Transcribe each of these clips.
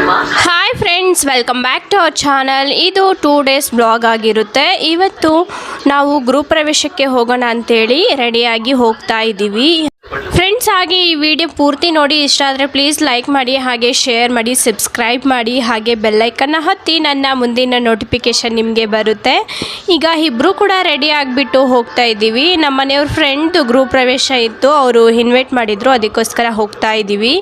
Hi friends, welcome back to our channel. ಇದು 2 days blog ಆಗಿರುತ್ತೆ. ಇವತ್ತು ನಾವು ಗೃಹ ಪ್ರವೇಶಕ್ಕೆ ಹೋಗೋಣ ಅಂತೇಳಿ ರೆಡಿಯಾಗಿ ಹೋಗ್ತಾ ಇದ್ದೀವಿ ಫ್ರೆಂಡ್ಸ್. ಹಾಗೆ ಈ ವಿಡಿಯೋ ಪೂರ್ತಿ ನೋಡಿ, ಇಷ್ಟ ಆದರೆ ಪ್ಲೀಸ್ ಲೈಕ್ ಮಾಡಿ, ಹಾಗೆ ಶೇರ್ ಮಾಡಿ, ಸಬ್ಸ್ಕ್ರೈಬ್ ಮಾಡಿ, ಹಾಗೆ ಬೆಲ್ಲೈಕನ್ನ ಹತ್ತಿ ನನ್ನ ಮುಂದಿನ ನೋಟಿಫಿಕೇಷನ್ ನಿಮಗೆ ಬರುತ್ತೆ. ಈಗ ಇಬ್ಬರು ಕೂಡ ರೆಡಿ ಆಗಿಬಿಟ್ಟು ಹೋಗ್ತಾ ಇದ್ದೀವಿ. ನಮ್ಮ ಮನೆಯವ್ರ ಫ್ರೆಂಡ್ ಗೃಹ ಪ್ರವೇಶ ಇತ್ತು, ಅವರು ಇನ್ವೈಟ್ ಮಾಡಿದರು, ಅದಕ್ಕೋಸ್ಕರ ಹೋಗ್ತಾ ಇದ್ದೀವಿ.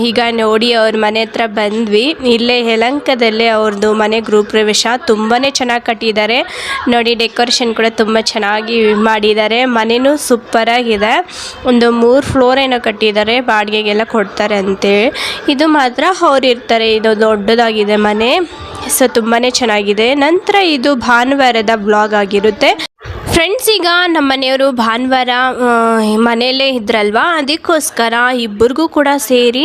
ಈಗ ನೋಡಿ ಅವ್ರ ಮನೆ ಹತ್ರ ಬಂದ್ವಿ. ಇಲ್ಲೇ ಯಲಹಂಕದಲ್ಲೇ ಅವ್ರದ್ದು ಮನೆ ಗೃಹ ಪ್ರವೇಶ. ತುಂಬಾ ಚೆನ್ನಾಗಿ ಕಟ್ಟಿದ್ದಾರೆ ನೋಡಿ, ಡೆಕೋರೇಷನ್ ಕೂಡ ತುಂಬ ಚೆನ್ನಾಗಿ ಮಾಡಿದ್ದಾರೆ. ಮನೆಯೂ ಸೂಪರಾಗಿದೆ. ಒಂದು 3 ಫ್ಲೋರ್ ಏನೋ ಕಟ್ಟಿದ್ದಾರೆ, ಬಾಡಿಗೆಗೆಲ್ಲ ಕೊಡ್ತಾರೆ ಅಂತೇಳಿ. ಇದು ಮಾತ್ರ ಅವ್ರು ಇರ್ತಾರೆ. ಇದು ದೊಡ್ಡದಾಗಿದೆ ಮನೆ, ಸೊ ತುಂಬಾ ಚೆನ್ನಾಗಿದೆ. ನಂತರ ಇದು ಭಾನುವಾರದ ಬ್ಲಾಗ್ ಆಗಿರುತ್ತೆ ಫ್ರೆಂಡ್ಸ್. ಈಗ ನಮ್ಮ ಮನೆಯವರು ಭಾನುವಾರ ಮನೆಯಲ್ಲೇ ಇದ್ರಲ್ವ, ಅದಕ್ಕೋಸ್ಕರ ಇಬ್ಬರಿಗೂ ಕೂಡ ಸೇರಿ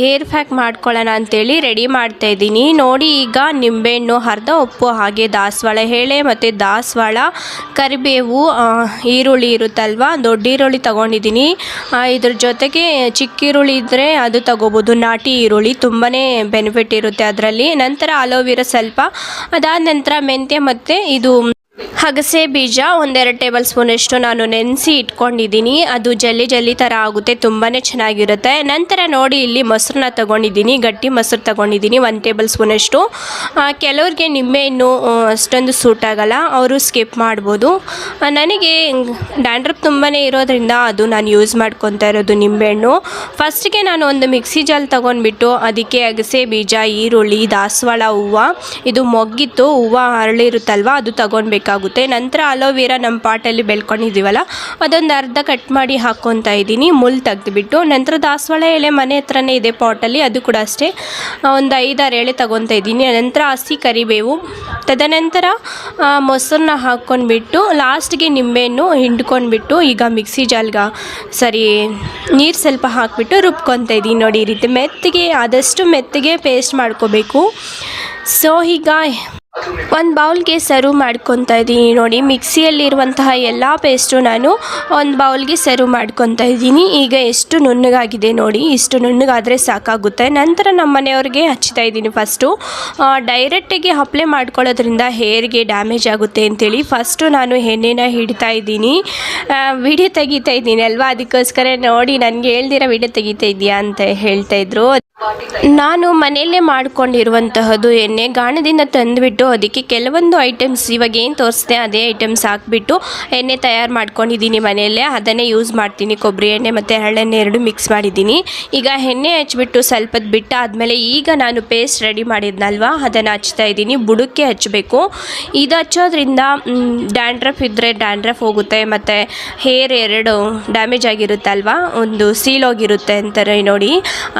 ಹೇರ್ ಪ್ಯಾಕ್ ಮಾಡ್ಕೊಳ್ಳೋಣ ಅಂತೇಳಿ ರೆಡಿ ಮಾಡ್ತಾ ಇದ್ದೀನಿ. ನೋಡಿ, ಈಗ ನಿಂಬೆಹಣ್ಣು, ಅರ್ಧ ಉಪ್ಪು, ಹಾಗೆ ದಾಸವಾಳ ಎಲೆ ಮತ್ತು ದಾಸವಾಳ, ಕರಿಬೇವು, ಈರುಳ್ಳಿ ಇರುತ್ತಲ್ವ, ದೊಡ್ಡ ಈರುಳ್ಳಿ ತೊಗೊಂಡಿದ್ದೀನಿ. ಇದ್ರ ಜೊತೆಗೆ ಚಿಕ್ಕ ಈರುಳ್ಳಿ ಇದ್ದರೆ ಅದು ತೊಗೋಬೋದು, ನಾಟಿ ಈರುಳ್ಳಿ ತುಂಬಾ ಬೆನಿಫಿಟ್ ಇರುತ್ತೆ ಅದರಲ್ಲಿ. ನಂತರ ಅಲೋವೆರಾ ಸ್ವಲ್ಪ, ಅದಾದ ನಂತರ ಮೆಂತ್ಯ ಮತ್ತು ಇದು ಅಗಸೆ ಬೀಜ 1-2 ಟೇಬಲ್ ಸ್ಪೂನಷ್ಟು ನಾನು ನೆನೆಸಿ ಇಟ್ಕೊಂಡಿದ್ದೀನಿ. ಅದು ಜಲ್ಲಿ ಥರ ಆಗುತ್ತೆ, ತುಂಬಾ ಚೆನ್ನಾಗಿರುತ್ತೆ. ನಂತರ ನೋಡಿ, ಇಲ್ಲಿ ಮೊಸರನ್ನ ತೊಗೊಂಡಿದ್ದೀನಿ, ಗಟ್ಟಿ ಮೊಸರು ತೊಗೊಂಡಿದ್ದೀನಿ 1 ಟೇಬಲ್ ಸ್ಪೂನಷ್ಟು. ಕೆಲವ್ರಿಗೆ ನಿಂಬೆಹಣ್ಣು ಅಷ್ಟೊಂದು ಸೂಟ್ ಆಗೋಲ್ಲ, ಅವರು ಸ್ಕಿಪ್ ಮಾಡ್ಬೋದು. ನನಗೆ ಡ್ಯಾಂಡ್ರಫ್ ತುಂಬಾ ಇರೋದ್ರಿಂದ ಅದು ನಾನು ಯೂಸ್ ಮಾಡ್ಕೊತಾ ಇರೋದು ನಿಂಬೆಹಣ್ಣು. ಫಸ್ಟಿಗೆ ನಾನು ಒಂದು ಮಿಕ್ಸಿ ಜಾಲ್ ತೊಗೊಂಡ್ಬಿಟ್ಟು ಅದಕ್ಕೆ ಅಗಸೆ ಬೀಜ, ಈರುಳ್ಳಿ, ದಾಸವಾಳ ಹೂವು, ಇದು ಮೊಗ್ಗಿತ್ತು, ಹೂವು ಅರಳಿರುತ್ತಲ್ವ, ಅದು ತೊಗೊಳ್ಬೇಕಾಗುತ್ತೆ. ನಂತರ ಅಲೋವೆರಾ ನಮ್ಮ ಪಾಟಲ್ಲಿ ಬೆಳ್ಕೊಂಡಿದ್ದೀವಲ್ಲ, ಅದೊಂದು ಅರ್ಧ ಕಟ್ ಮಾಡಿ ಹಾಕ್ಕೊತಾ ಇದ್ದೀನಿ, ಮುಳ್ಳು ತೆಗೆದುಬಿಟ್ಟು. ನಂತರ ದಾಸವಾಳ ಎಲೆ ಮನೆ ಹತ್ರನೇ ಇದೆ ಪಾಟಲ್ಲಿ, ಅದು ಕೂಡ ಅಷ್ಟೇ ಒಂದು 5-6 ಎಳೆ ತೊಗೊತಾ ಇದ್ದೀನಿ. ನಂತರ ಹಸಿ ಕರಿಬೇವು, ತದನಂತರ ಮೊಸರನ್ನ ಹಾಕ್ಕೊಂಡ್ಬಿಟ್ಟು ಲಾಸ್ಟ್ಗೆ ನಿಂಬೆಹಣ್ಣು ಹಿಂಡ್ಕೊಂಡ್ಬಿಟ್ಟು ಈಗ ಮಿಕ್ಸಿ ಜಾಲ್ಗೆ ನೀರು ಸ್ವಲ್ಪ ಹಾಕಿಬಿಟ್ಟು ರುಬ್ಕೊತಾ ಇದ್ದೀನಿ. ನೋಡಿ, ಈ ರೀತಿ ಮೆತ್ತಗೆ, ಆದಷ್ಟು ಮೆತ್ತಗೆ ಪೇಸ್ಟ್ ಮಾಡ್ಕೋಬೇಕು. ಸೊ ಈಗ ಒಂದು ಬೌಲ್ಗೆ ಸರ್ವ್ ಮಾಡ್ಕೊತಾ ಇದ್ದೀನಿ. ನೋಡಿ, ಮಿಕ್ಸಿಯಲ್ಲಿರುವಂತಹ ಎಲ್ಲ ಪೇಸ್ಟು ನಾನು ಒಂದು ಬೌಲ್ಗೆ ಸರ್ವ್ ಮಾಡ್ಕೊತಾ ಇದ್ದೀನಿ. ಈಗ ಎಷ್ಟು ನುಣ್ಣಗಾಗಿದೆ ನೋಡಿ, ಇಷ್ಟು ನುಣ್ಣಗಾದರೆ ಸಾಕಾಗುತ್ತೆ. ನಂತರ ನಮ್ಮ ಮನೆಯವ್ರಿಗೆ ಹಚ್ತಾ ಇದ್ದೀನಿ. ಫಸ್ಟು ಡೈರೆಕ್ಟಾಗಿ ಅಪ್ಲೈ ಮಾಡ್ಕೊಳ್ಳೋದ್ರಿಂದ ಹೇರ್ಗೆ ಡ್ಯಾಮೇಜ್ ಆಗುತ್ತೆ ಅಂತೇಳಿ ಫಸ್ಟು ನಾನು ಎಣ್ಣೆನ ಹಿಡ್ತಾ ಇದ್ದೀನಿ. ವಿಡಿಯೋ ತೆಗಿತಾ ಇದ್ದೀನಿ ಅಲ್ವಾ, ಅದಕ್ಕೋಸ್ಕರ ನೋಡಿ, ನನಗೆ ಹೇಳ್ದಿರ ವಿಡಿಯೋ ತೆಗಿತಾ ಇದೆಯಾ ಅಂತ ಹೇಳ್ತಾಯಿದ್ರು. ನಾನು ಮನೆಯಲ್ಲೇ ಮಾಡ್ಕೊಂಡಿರುವಂತಹದ್ದು ಎಣ್ಣೆ, ಗಾಣದಿಂದ ತಂದುಬಿಟ್ಟು ಅದಕ್ಕೆ ಕೆಲವೊಂದು ಐಟಮ್ಸ್ ಇವಾಗ ಏನು ತೋರಿಸ್ದೆ ಅದೇ ಐಟಮ್ಸ್ ಹಾಕಿಬಿಟ್ಟು ಎಣ್ಣೆ ತಯಾರು ಮಾಡ್ಕೊಂಡಿದ್ದೀನಿ ಮನೆಯಲ್ಲೇ, ಅದನ್ನೇ ಯೂಸ್ ಮಾಡ್ತೀನಿ. ಕೊಬ್ಬರಿ ಎಣ್ಣೆ ಮತ್ತು ಹರಳೆಣ್ಣೆ 2 ಮಿಕ್ಸ್ ಮಾಡಿದ್ದೀನಿ. ಈಗ ಎಣ್ಣೆ ಹಚ್ಬಿಟ್ಟು ಸ್ವಲ್ಪ ಬಿಟ್ಟು ಆದಮೇಲೆ ಈಗ ನಾನು ಪೇಸ್ಟ್ ರೆಡಿ ಮಾಡಿದ್ನಲ್ವ, ಅದನ್ನು ಹಚ್ತಾ ಇದ್ದೀನಿ. ಬುಡಕ್ಕೆ ಹಚ್ಚಬೇಕು. ಇದು ಹಚ್ಚೋದ್ರಿಂದ ಡ್ಯಾಂಡ್ರಫ್ ಇದ್ದರೆ ಡ್ಯಾಂಡ್ರಫ್ ಹೋಗುತ್ತೆ, ಮತ್ತು ಹೇರ್ 2 ಡ್ಯಾಮೇಜ್ ಆಗಿರುತ್ತಲ್ವ, ಒಂದು ಸೀಲೋಗಿರುತ್ತೆ ಅಂತಾರೆ ನೋಡಿ,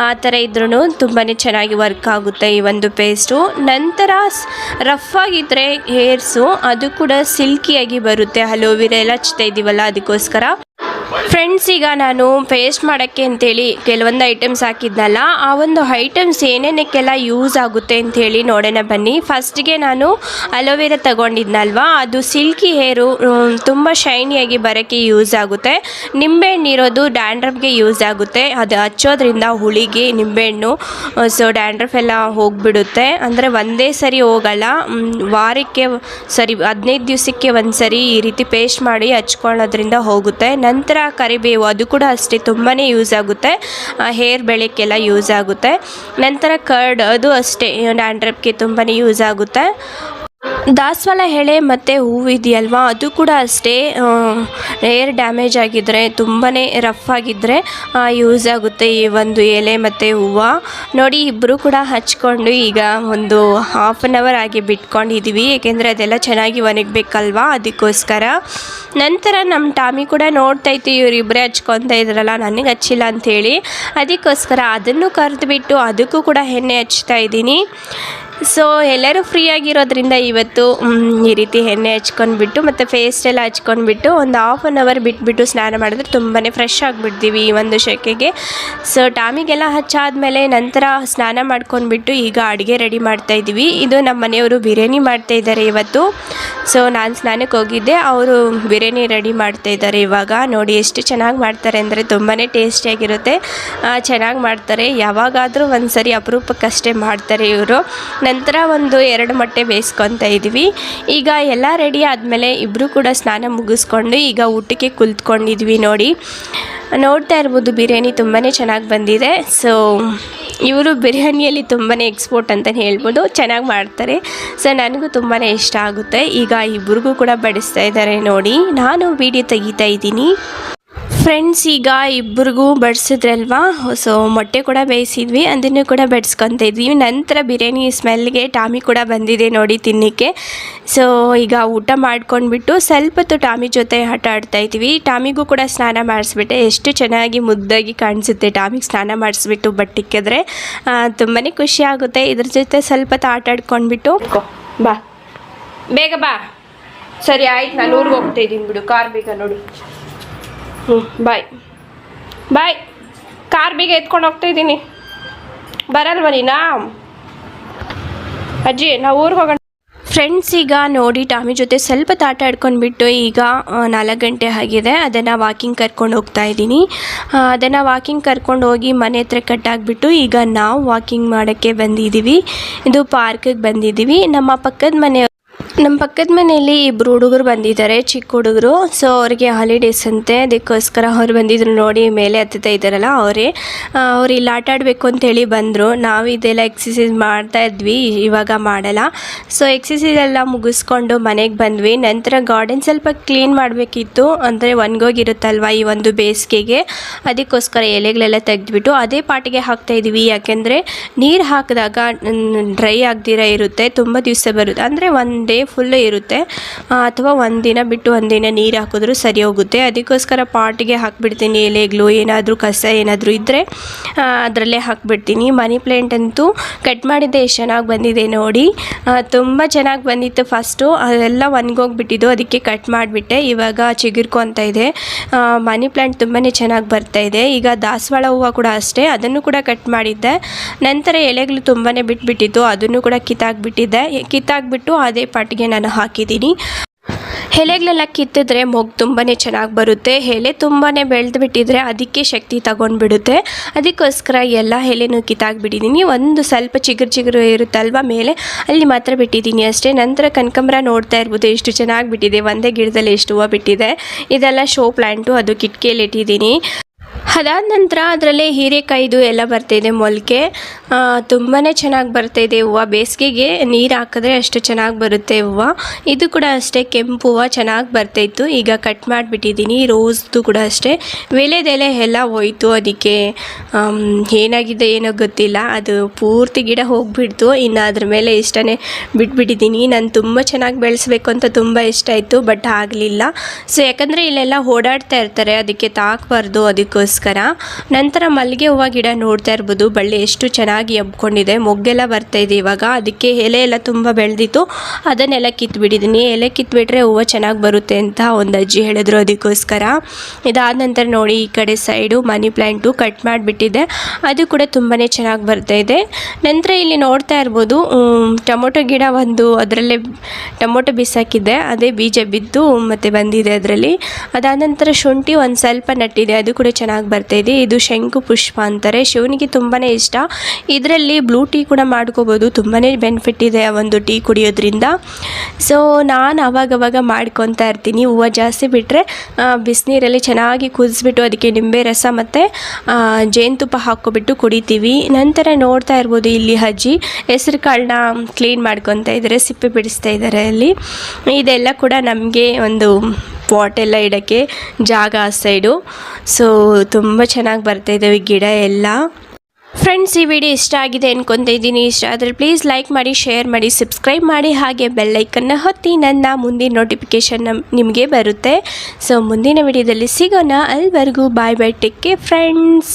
ಆ ಥರ ಇದ್ರೂ ತುಂಬಾ ಚೆನ್ನಾಗಿ ವರ್ಕ್ ಆಗುತ್ತೆ ಈ ಒಂದು ಪೇಸ್ಟು. ನಂತರ ರಫ್ ಆಗಿದ್ದರೆ ಹೇರ್ಸು, ಅದು ಕೂಡ ಸಿಲ್ಕಿಯಾಗಿ ಬರುತ್ತೆ. ಅಲೋವೆರಾ ಎಲ್ಲ ಹಚ್ತಾ ಇದ್ದೀವಲ್ಲ, ಅದಕ್ಕೋಸ್ಕರ ಫ್ರೆಂಡ್ಸ್. ಈಗ ನಾನು ಪೇಸ್ಟ್ ಮಾಡೋಕ್ಕೆ ಅಂತೇಳಿ ಕೆಲವೊಂದು ಐಟಮ್ಸ್ ಹಾಕಿದ್ನಲ್ಲ, ಆ ಒಂದು ಐಟಮ್ಸ್ ಏನೇನಕ್ಕೆಲ್ಲ ಯೂಸ್ ಆಗುತ್ತೆ ಅಂಥೇಳಿ ನೋಡೋಣ ಬನ್ನಿ. ಫಸ್ಟಿಗೆ ನಾನು ಅಲೋವೆರಾ ತಗೊಂಡಿದ್ನಲ್ವ, ಅದು ಸಿಲ್ಕಿ ಹೇರು ತುಂಬ ಶೈನಿಯಾಗಿ ಬರೋಕ್ಕೆ ಯೂಸ್ ಆಗುತ್ತೆ. ನಿಂಬೆಹಣ್ಣು ಇರೋದು ಡ್ಯಾಂಡ್ರಫ್ಗೆ ಯೂಸ್ ಆಗುತ್ತೆ, ಅದು ಹಚ್ಚೋದ್ರಿಂದ ಹುಳಿಗೆ ನಿಂಬೆಹಣ್ಣು, ಸೊ ಡ್ಯಾಂಡ್ರಫ್ ಎಲ್ಲ ಹೋಗಿಬಿಡುತ್ತೆ. ಅಂದರೆ ಒಂದೇ ಸರಿ ಹೋಗಲ್ಲ, ವಾರಕ್ಕೆ 15 ದಿವಸಕ್ಕೆ ಒಂದು ಸರಿ ಈ ರೀತಿ ಪೇಸ್ಟ್ ಮಾಡಿ ಹಚ್ಕೊಳ್ಳೋದ್ರಿಂದ ಹೋಗುತ್ತೆ. ನಂತರ ಕರಿಬೇವು, ಅದು ಕೂಡ ಅಷ್ಟೇ ತುಂಬಾ ಯೂಸ್ ಆಗುತ್ತೆ, ಹೇರ್ ಬೆಳೆಯೋಕ್ಕೆಲ್ಲ ಯೂಸ್ ಆಗುತ್ತೆ. ನಂತರ ಕರ್ಡ್, ಅದು ಅಷ್ಟೇ ಡ್ಯಾಂಡ್ರಫ್ಗೆ ತುಂಬಾ ಯೂಸ್ ಆಗುತ್ತೆ. ದಾಸವಾಳ ಎಲೆ ಮತ್ತು ಹೂವು ಇದೆಯಲ್ವ, ಅದು ಕೂಡ ಅಷ್ಟೇ ಹೇರ್ ಡ್ಯಾಮೇಜ್ ಆಗಿದ್ದರೆ, ತುಂಬಾ ರಫ್ ಆಗಿದ್ದರೆ ಯೂಸ್ ಆಗುತ್ತೆ ಈ ಒಂದು ಎಲೆ ಮತ್ತು ಹೂವು. ನೋಡಿ, ಇಬ್ಬರು ಕೂಡ ಹಚ್ಕೊಂಡು ಈಗ ಒಂದು 1/2 hour ಆಗಿ ಬಿಟ್ಕೊಂಡಿದ್ದೀವಿ, ಏಕೆಂದರೆ ಅದೆಲ್ಲ ಚೆನ್ನಾಗಿ ಒಣಗಬೇಕಲ್ವ, ಅದಕ್ಕೋಸ್ಕರ. ನಂತರ ನಮ್ಮ ಟಾಮಿ ಕೂಡ ನೋಡ್ತಾ ಇತ್ತು, ಇವರಿಬ್ಬರೇ ಹಚ್ಕೊತಾ ಇದ್ರಲ್ಲ, ನನಗೆ ಹಚ್ಚಿಲ್ಲ ಅಂಥೇಳಿ, ಅದಕ್ಕೋಸ್ಕರ ಅದನ್ನು ಕರೆದುಬಿಟ್ಟು ಅದಕ್ಕೂ ಕೂಡ ಎಣ್ಣೆ ಹಚ್ತಾ ಇದ್ದೀನಿ. ಸೊ ಎಲ್ಲರೂ ಫ್ರೀ ಆಗಿರೋದ್ರಿಂದ ಇವತ್ತು ಈ ರೀತಿ ಎಣ್ಣೆ ಹಚ್ಕೊಂಡ್ಬಿಟ್ಟು ಮತ್ತು ಫೇಸ್ಟೆಲ್ಲ ಹಚ್ಕೊಂಡ್ಬಿಟ್ಟು ಒಂದು ಹಾಫ್ ಆನ್ ಅವರ್ ಬಿಟ್ಬಿಟ್ಟು ಸ್ನಾನ ಮಾಡಿದ್ರೆ ತುಂಬಾ ಫ್ರೆಶ್ ಆಗಿಬಿಡ್ತೀವಿ ಈ ಒಂದು ಸೆಕೆಗೆ. ಸೊ ಟಾಮಿಗೆಲ್ಲ ಹಚ್ಚಾದ್ಮೇಲೆ ನಂತರ ಸ್ನಾನ ಮಾಡ್ಕೊಂಡ್ಬಿಟ್ಟು ಈಗ ಅಡುಗೆ ರೆಡಿ ಮಾಡ್ತಾಯಿದ್ವಿ. ಇದು ನಮ್ಮ ಮನೆಯವರು ಬಿರಿಯಾನಿ ಮಾಡ್ತಾಯಿದ್ದಾರೆ ಇವತ್ತು. ಸೊ ನಾನು ಸ್ನಾನಕ್ಕೆ ಹೋಗಿದ್ದೆ, ಅವರು ಬಿರಿಯಾನಿ ರೆಡಿ ಮಾಡ್ತಾಯಿದ್ದಾರೆ ಇವಾಗ. ನೋಡಿ ಎಷ್ಟು ಚೆನ್ನಾಗಿ ಮಾಡ್ತಾರೆ ಅಂದರೆ ತುಂಬಾ ಟೇಸ್ಟಿಯಾಗಿರುತ್ತೆ, ಚೆನ್ನಾಗಿ ಮಾಡ್ತಾರೆ. ಯಾವಾಗಾದರೂ ಒಂದು ಸರಿ ಅಪರೂಪಕ್ಕಷ್ಟೇ ಮಾಡ್ತಾರೆ ಇವರು. ನಂತರ ಒಂದು 2 ಮೊಟ್ಟೆ ಬೇಯಿಸ್ಕೊತಾ ಇದ್ವಿ. ಈಗ ಎಲ್ಲ ರೆಡಿ ಆದಮೇಲೆ ಇಬ್ಬರು ಕೂಡ ಸ್ನಾನ ಮುಗಿಸ್ಕೊಂಡು ಈಗ ಊಟಕ್ಕೆ ಕುಳಿತ್ಕೊಂಡಿದ್ವಿ. ನೋಡ್ತಾ ಇರ್ಬೋದು ಬಿರಿಯಾನಿ ತುಂಬಾ ಚೆನ್ನಾಗಿ ಬಂದಿದೆ. ಸೊ ಇವರು ಬಿರಿಯಾನಿಯಲ್ಲಿ ತುಂಬಾ ಎಕ್ಸ್ಪೋರ್ಟ್ ಅಂತಲೇ ಹೇಳ್ಬೋದು, ಚೆನ್ನಾಗಿ ಮಾಡ್ತಾರೆ. ಸೊ ನನಗೂ ತುಂಬಾ ಇಷ್ಟ ಆಗುತ್ತೆ. ಈಗ ಇಬ್ಬರಿಗೂ ಕೂಡ ಬಡಿಸ್ತಾ ಇದ್ದಾರೆ ನೋಡಿ, ನಾನು ವಿಡಿಯೋ ತೆಗಿತಾ ಇದ್ದೀನಿ. ಫ್ರೆಂಡ್ಸ್, ಈಗ ಇಬ್ಬರಿಗೂ ಬಡಿಸಿದ್ರಲ್ವಾ, ಸೊ ಮೊಟ್ಟೆ ಕೂಡ ಬೇಯಿಸಿದ್ವಿ, ಅದನ್ನು ಕೂಡ ಬಡಿಸ್ಕೊತಾ ಇದ್ವಿ. ನಂತರ ಬಿರಿಯಾನಿ ಸ್ಮೆಲ್ಗೆ ಟಾಮಿ ಕೂಡ ಬಂದಿದೆ ನೋಡಿ ತಿನ್ನೋಕ್ಕೆ. ಸೊ ಈಗ ಊಟ ಮಾಡ್ಕೊಂಡ್ಬಿಟ್ಟು ಸ್ವಲ್ಪ ಹೊತ್ತು ಟಾಮಿ ಜೊತೆ ಆಟ ಆಡ್ತಾಯಿದ್ವಿ. ಟಾಮಿಗೂ ಕೂಡ ಸ್ನಾನ ಮಾಡಿಸ್ಬಿಟ್ಟೆ. ಎಷ್ಟು ಚೆನ್ನಾಗಿ ಮುದ್ದಾಗಿ ಕಾಣಿಸುತ್ತೆ ಟಾಮಿಗೆ ಸ್ನಾನ ಮಾಡಿಸ್ಬಿಟ್ಟು ಬಟ್ಟಿಕ್ಕಿದ್ರೆ ತುಂಬಾ ಖುಷಿ ಆಗುತ್ತೆ. ಇದ್ರ ಜೊತೆ ಸ್ವಲ್ಪ ಹೊತ್ತು ಆಟ ಆಡ್ಕೊಂಡ್ಬಿಟ್ಟು ಬಾ ಬೇಗ ಬಾ. ಸರಿ ಆಯ್ತು, ನಾನು ಊರಿಗೆ ಹೋಗ್ತಾ ಇದ್ದೀನಿ ಬಿಡು, ಕಾರ್ ಬೇಗ ನೋಡಿ. ಬಾಯ್ ಬಾಯ್. ಕಾರ್ ಬೇಗ ಎತ್ಕೊಂಡು ಹೋಗ್ತಾಯಿದ್ದೀನಿ, ಬರಲ್ವ ನೀನಾ ಅಜ್ಜಿ? ನಾವು ಊರಿಗೆ ಹೋಗೋಣ. ಫ್ರೆಂಡ್ಸ್, ಈಗ ನೋಡಿ ಟಾಮಿ ಜೊತೆ ಸ್ವಲ್ಪ ಆಟ ಆಡ್ಕೊಂಡ್ಬಿಟ್ಟು ಈಗ 4 ಗಂಟೆ ಆಗಿದೆ. ಅದನ್ನು ವಾಕಿಂಗ್ ಕರ್ಕೊಂಡು ಹೋಗ್ತಾ ಇದ್ದೀನಿ. ಅದನ್ನು ವಾಕಿಂಗ್ ಕರ್ಕೊಂಡು ಹೋಗಿ ಮನೆ ಹತ್ರ ಕಟ್ಟಾಗಿಬಿಟ್ಟು ಈಗ ನಾವು ವಾಕಿಂಗ್ ಮಾಡೋಕ್ಕೆ ಬಂದಿದ್ದೀವಿ. ಇದು ಪಾರ್ಕಿಗೆ ಬಂದಿದ್ದೀವಿ. ನಮ್ಮ ಪಕ್ಕದ ಮನೆಯಲ್ಲಿ ಇಬ್ಬರು ಹುಡುಗರು ಬಂದಿದ್ದಾರೆ, ಚಿಕ್ಕ ಹುಡುಗರು. ಸೊ ಅವ್ರಿಗೆ ಹಾಲಿಡೇಸ್ ಅಂತೆ, ಅದಕ್ಕೋಸ್ಕರ ಅವ್ರು ಬಂದಿದ್ರು ನೋಡಿ. ಮೇಲೆ ಹತ್ತುತ್ತಾ ಇದ್ದಾರಲ್ಲ ಅವ್ರು ಇಲ್ಲಿ ಆಟ ಆಡಬೇಕು ಅಂತೇಳಿ ಬಂದರು. ನಾವು ಇದೆಲ್ಲ ಎಕ್ಸಸೈಸ್ ಮಾಡ್ತಾ ಇದ್ವಿ, ಇವಾಗ ಮಾಡಲ್ಲ. ಸೊ ಎಕ್ಸಸೈಸ್ ಎಲ್ಲ ಮುಗಿಸ್ಕೊಂಡು ಮನೆಗೆ ಬಂದ್ವಿ. ನಂತರ ಗಾರ್ಡನ್ ಸ್ವಲ್ಪ ಕ್ಲೀನ್ ಮಾಡಬೇಕಿತ್ತು, ಅಂದರೆ ಒಣಗೋಗಿರುತ್ತಲ್ವ ಈ ಒಂದು ಬೇಸಿಗೆಗೆ, ಅದಕ್ಕೋಸ್ಕರ ಎಲೆಗಳೆಲ್ಲ ತೆಗೆದುಬಿಟ್ಟು ಅದೇ ಪಾಟಿಗೆ ಹಾಕ್ತಾಯಿದ್ವಿ. ಯಾಕೆಂದರೆ ನೀರು ಹಾಕಿದಾಗ ಡ್ರೈ ಆಗದಿರ ಇರುತ್ತೆ, ತುಂಬ ದಿವಸ ಬರುತ್ತೆ. ಅಂದರೆ 1 ಡೇ ಫುಲ್ಲು ಇರುತ್ತೆ, ಅಥವಾ 1 ದಿನ ಬಿಟ್ಟು 1 ದಿನ ನೀರು ಹಾಕಿದ್ರೂ ಸರಿ ಹೋಗುತ್ತೆ. ಅದಕ್ಕೋಸ್ಕರ ಪಾಟಿಗೆ ಹಾಕಿಬಿಡ್ತೀನಿ. ಎಲೆಗಳು ಏನಾದರೂ ಕಸ ಏನಾದರೂ ಇದ್ದರೆ ಅದರಲ್ಲೇ ಹಾಕಿಬಿಡ್ತೀನಿ. ಮನಿ ಪ್ಲ್ಯಾಂಟ್ ಅಂತೂ ಕಟ್ ಮಾಡಿದ್ದೆ ಎಷ್ಟು ಚೆನ್ನಾಗಿ ಬಂದಿದೆ ನೋಡಿ, ತುಂಬ ಚೆನ್ನಾಗಿ ಬಂದಿತ್ತು. ಫಸ್ಟು ಅದೆಲ್ಲ ಒಣಗೋಗ್ಬಿಟ್ಟಿದ್ದು, ಅದಕ್ಕೆ ಕಟ್ ಮಾಡಿಬಿಟ್ಟೆ. ಇವಾಗ ಚಿಗುರ್ಕೊತಾ ಇದೆ. ಮನಿ ಪ್ಲ್ಯಾಂಟ್ ತುಂಬಾ ಚೆನ್ನಾಗಿ ಬರ್ತಾಯಿದೆ. ಈಗ ದಾಸವಾಳ ಹೂವು ಕೂಡ ಅಷ್ಟೇ, ಅದನ್ನು ಕೂಡ ಕಟ್ ಮಾಡಿದ್ದೆ. ನಂತರ ಎಲೆಗಳು ತುಂಬಾ ಬಿಟ್ಬಿಟ್ಟಿತ್ತು, ಅದನ್ನು ಕೂಡ ಕಿತ್ತಾಕ್ಬಿಟ್ಟು ಅದೇ ಪಾಟಿಗೆ ನಾನು ಹಾಕಿದ್ದೀನಿ. ಎಲೆಗಳೆಲ್ಲ ಕಿತ್ತಿದ್ರೆ ಮೊಗ್ಗು ತುಂಬಾ ಚೆನ್ನಾಗಿ ಬರುತ್ತೆ. ಎಲೆ ತುಂಬಾ ಬೆಳೆದು ಬಿಟ್ಟಿದ್ರೆ ಅದಕ್ಕೆ ಶಕ್ತಿ ತಗೊಂಡ್ಬಿಡುತ್ತೆ. ಅದಕ್ಕೋಸ್ಕರ ಎಲ್ಲ ಎಲೆನೂ ಕಿತ್ತಾಕ್ಬಿಟ್ಟಿದ್ದೀನಿ. ಒಂದು ಸ್ವಲ್ಪ ಚಿಗುರು ಇರುತ್ತಲ್ವ ಮೇಲೆ, ಅಲ್ಲಿ ಮಾತ್ರ ಬಿಟ್ಟಿದ್ದೀನಿ ಅಷ್ಟೇ. ನಂತರ ಕನಕಾಂಬರ ನೋಡ್ತಾ ಇರ್ಬೋದು ಎಷ್ಟು ಚೆನ್ನಾಗಿ ಬಿಟ್ಟಿದೆ. ಒಂದೇ ಗಿಡದಲ್ಲಿ ಎಷ್ಟು ಹೂವು ಬಿಟ್ಟಿದೆ. ಇದೆಲ್ಲ ಶೋ ಪ್ಲ್ಯಾಂಟು, ಅದು ಕಿಟಕಿಯಲ್ಲಿ ಇಟ್ಟಿದ್ದೀನಿ. ಅದಾದ ನಂತರ ಅದರಲ್ಲೇ ಹೀರೆಕಾಯಿದು ಎಲ್ಲ ಬರ್ತಾಯಿದೆ ಮೊಳಕೆ, ತುಂಬಾ ಚೆನ್ನಾಗಿ ಬರ್ತಾಯಿದೆ ಹೂವು. ಬೇಸಿಗೆಗೆ ನೀರು ಹಾಕಿದ್ರೆ ಅಷ್ಟು ಚೆನ್ನಾಗಿ ಬರುತ್ತೆ ಹೂವು. ಇದು ಕೂಡ ಅಷ್ಟೇ ಕೆಂಪು ಹೂವು ಚೆನ್ನಾಗಿ ಬರ್ತಾಯಿತ್ತು. ಈಗ ಕಟ್ ಮಾಡಿಬಿಟ್ಟಿದ್ದೀನಿ. ರೋಸ್ದು ಕೂಡ ಅಷ್ಟೇ ಎಲೆ ಎಲ್ಲ ಹೋಯ್ತು, ಅದಕ್ಕೆ ಏನಾಗಿದೆ ಏನೋ ಗೊತ್ತಿಲ್ಲ, ಅದು ಪೂರ್ತಿ ಗಿಡ ಹೋಗಿಬಿಡ್ತು. ಇನ್ನು ಅದ್ರ ಮೇಲೆ ಇಷ್ಟನೇ ಬಿಟ್ಬಿಟ್ಟಿದ್ದೀನಿ. ನಾನು ತುಂಬ ಚೆನ್ನಾಗಿ ಬೆಳೆಸ್ಬೇಕು ಅಂತ ತುಂಬ ಇಷ್ಟ ಇತ್ತು, ಬಟ್ ಆಗಲಿಲ್ಲ. ಸೊ ಯಾಕಂದರೆ ಇಲ್ಲೆಲ್ಲ ಓಡಾಡ್ತಾ ಇರ್ತಾರೆ, ಅದಕ್ಕೆ ತಾಕಬಾರ್ದು, ಅದಕ್ಕೋಸ್ಕರ. ನಂತರ ಮಲ್ಲಿಗೆ ಹೂವು ಗಿಡ ನೋಡ್ತಾ ಇರ್ಬೋದು, ಬಳ್ಳಿ ಎಷ್ಟು ಚೆನ್ನಾಗಿ ಹಬ್ಕೊಂಡಿದೆ, ಮೊಗ್ಗೆಲ್ಲ ಬರ್ತಾಯಿದೆ ಇವಾಗ. ಅದಕ್ಕೆ ಎಲೆ ಎಲ್ಲ ತುಂಬ ಬೆಳೆದಿತ್ತು, ಅದನ್ನೆಲ್ಲ ಕಿತ್ಬಿಟ್ಟಿದ್ದೀನಿ. ಎಲೆ ಕಿತ್ಬಿಟ್ರೆ ಹೂವು ಚೆನ್ನಾಗಿ ಬರುತ್ತೆ ಅಂತ ಒಂದು ಅಜ್ಜಿ ಹೇಳಿದ್ರು, ಅದಕ್ಕೋಸ್ಕರ. ಇದಾದ ನಂತರ ನೋಡಿ ಈ ಕಡೆ ಸೈಡು ಮನಿ ಪ್ಲ್ಯಾಂಟು ಕಟ್ ಮಾಡಿಬಿಟ್ಟಿದೆ, ಅದು ಕೂಡ ತುಂಬಾ ಚೆನ್ನಾಗಿ ಬರ್ತಾಯಿದೆ. ನಂತರ ಇಲ್ಲಿ ನೋಡ್ತಾ ಇರ್ಬೋದು ಟೊಮೊಟೊ ಗಿಡ ಒಂದು, ಅದರಲ್ಲೇ ಟೊಮೊಟೊ ಬಿಸಾಕಿದ್ದೆ, ಅದೇ ಬೀಜ ಬಿದ್ದು ಮತ್ತು ಬಂದಿದೆ ಅದರಲ್ಲಿ. ಅದಾದ ನಂತರ ಶುಂಠಿ ಒಂದು ಸ್ವಲ್ಪ ನಟ್ಟಿದೆ, ಅದು ಕೂಡ ಚೆನ್ನಾಗಿ ಬರ್ತಾಯಿದೆ. ಇದು ಶಂಕು ಪುಷ್ಪ ಅಂತಾರೆ, ಶಿವನಿಗೆ ತುಂಬಾ ಇಷ್ಟ. ಇದರಲ್ಲಿ ಬ್ಲೂ ಟೀ ಕೂಡ ಮಾಡ್ಕೋಬೋದು, ತುಂಬಾ ಬೆನಿಫಿಟ್ ಇದೆ ಆ ಒಂದು ಟೀ ಕುಡಿಯೋದ್ರಿಂದ. ಸೊ ನಾನು ಅವಾಗವಾಗ ಮಾಡ್ಕೊತಾ ಇರ್ತೀನಿ. ಹೂವು ಜಾಸ್ತಿ ಬಿಟ್ಟರೆ ಬಿಸಿನೀರಲ್ಲಿ ಚೆನ್ನಾಗಿ ಕುದಿಸ್ಬಿಟ್ಟು ಅದಕ್ಕೆ ನಿಂಬೆ ರಸ ಮತ್ತು ಜೇನುತುಪ್ಪ ಹಾಕ್ಕೊಬಿಟ್ಟು ಕುಡಿತೀವಿ. ನಂತರ ನೋಡ್ತಾ ಇರ್ಬೋದು ಇಲ್ಲಿ ಅಜ್ಜಿ ಹೆಸರು ಕಾಳನ್ನ ಕ್ಲೀನ್ ಮಾಡ್ಕೊತಾ ಇದ್ದಾರೆ, ಸಿಪ್ಪೆ ಬಿಡಿಸ್ತಾ ಇದ್ದಾರೆ ಅಲ್ಲಿ. ಇದೆಲ್ಲ ಕೂಡ ನಮಗೆ ಒಂದು ಪಾಟೆಲ್ಲ ಇಡೋಕ್ಕೆ ಜಾಗ ಆ ಸೈಡು. ಸೊ ತುಂಬ ಚೆನ್ನಾಗಿ ಬರ್ತಾಯಿದ್ದಾವೆ ಗಿಡ ಎಲ್ಲ. ಫ್ರೆಂಡ್ಸ್, ಈ ವಿಡಿಯೋ ಇಷ್ಟ ಆಗಿದೆ ಅನ್ಕೊತಾ ಇದ್ದೀನಿ. ಇಷ್ಟ ಆದರೆ ಪ್ಲೀಸ್ ಲೈಕ್ ಮಾಡಿ, ಶೇರ್ ಮಾಡಿ, ಸಬ್ಸ್ಕ್ರೈಬ್ ಮಾಡಿ, ಹಾಗೆ ಬೆಲ್ ಐಕನ್ನ ಒತ್ತಿ. ನನ್ನ ಮುಂದಿನ ನೋಟಿಫಿಕೇಷನ್ ನಿಮಗೆ ಬರುತ್ತೆ. ಸೊ ಮುಂದಿನ ವಿಡಿಯೋದಲ್ಲಿ ಸಿಗೋಣ. ಅಲ್ಲಿವರೆಗೂ ಬಾಯ್ ಬಾಯ್, ಟೇಕ್ ಕೇರ್ ಫ್ರೆಂಡ್ಸ್.